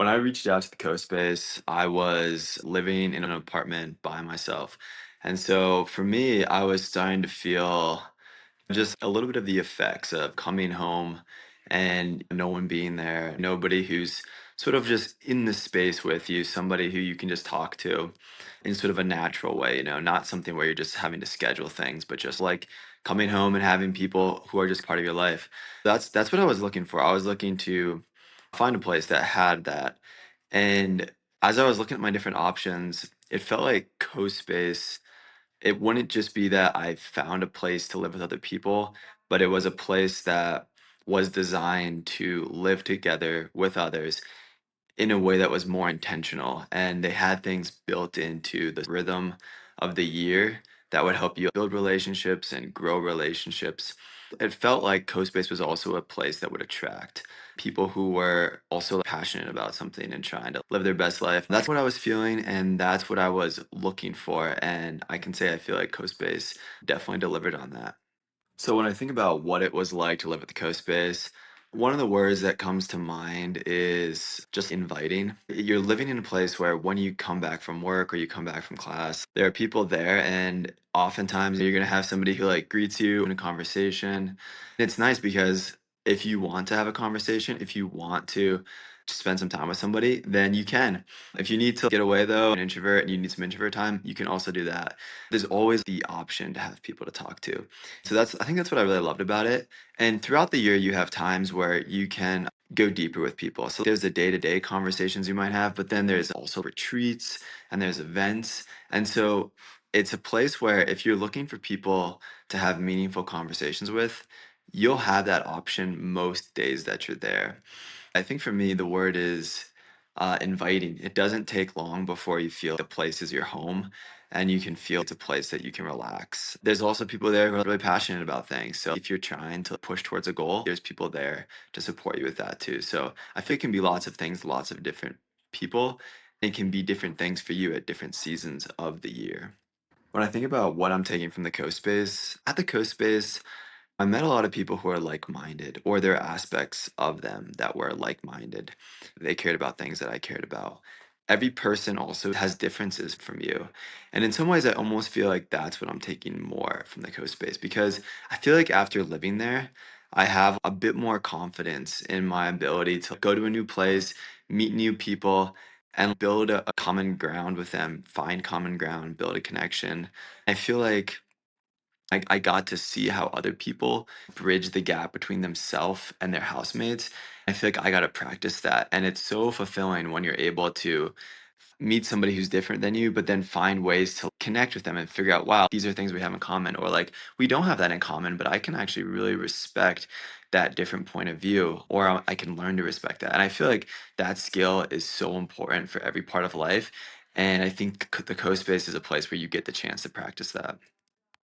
When I reached out to the co.space, I was living in an apartment by myself. And so for me, I was starting to feel just a little bit of the effects of coming home and no one being there, nobody who's sort of just in the space with you, somebody who you can just talk to in sort of a natural way, not something where you're just having to schedule things, but just like coming home and having people who are just part of your life. That's what I was looking for. I was looking to find a place that had that. And as I was looking at my different options, it felt like co-space, it wouldn't just be that I found a place to live with other people, but it was a place that was designed to live together with others in a way that was more intentional. And they had things built into the rhythm of the year that would help you build relationships and grow relationships. It felt like CoSpace was also a place that would attract people who were also passionate about something and trying to live their best life. That's what I was feeling, and that's what I was looking for. And I can say I feel like CoSpace definitely delivered on that. So when I think about what it was like to live at the coast base, one of the words that comes to mind is just inviting. You're living in a place where when you come back from work or you come back from class, there are people there, and oftentimes you're gonna have somebody who like greets you in a conversation. It's nice because if you want to have a conversation, if you want to spend some time with somebody, then you can. If you need to get away though, an introvert and you need some introvert time, you can also do that. There's always the option to have people to talk to. So I think that's what I really loved about it. And throughout the year, you have times where you can go deeper with people. So there's the day-to-day conversations you might have, but then there's also retreats and there's events. And so it's a place where if you're looking for people to have meaningful conversations with, you'll have that option most days that you're there. I think for me, the word is inviting. It doesn't take long before you feel the place is your home and you can feel it's a place that you can relax. There's also people there who are really passionate about things. So if you're trying to push towards a goal, there's people there to support you with that too. So I think it can be lots of things, lots of different people. It can be different things for you at different seasons of the year. When I think about what I'm taking from the coast space, at the coast space, I met a lot of people who are like-minded, or there are aspects of them that were like-minded. They cared about things that I cared about. Every person also has differences from you. And in some ways, I almost feel like that's what I'm taking more from the coast space because I feel like after living there, I have a bit more confidence in my ability to go to a new place, meet new people, and build a common ground with them, find common ground, build a connection. I feel like I got to see how other people bridge the gap between themselves and their housemates. I feel like I got to practice that. And it's so fulfilling when you're able to meet somebody who's different than you, but then find ways to connect with them and figure out, wow, these are things we have in common. Or like, we don't have that in common, but I can actually really respect that different point of view, or I can learn to respect that. And I feel like that skill is so important for every part of life. And I think the co space is a place where you get the chance to practice that.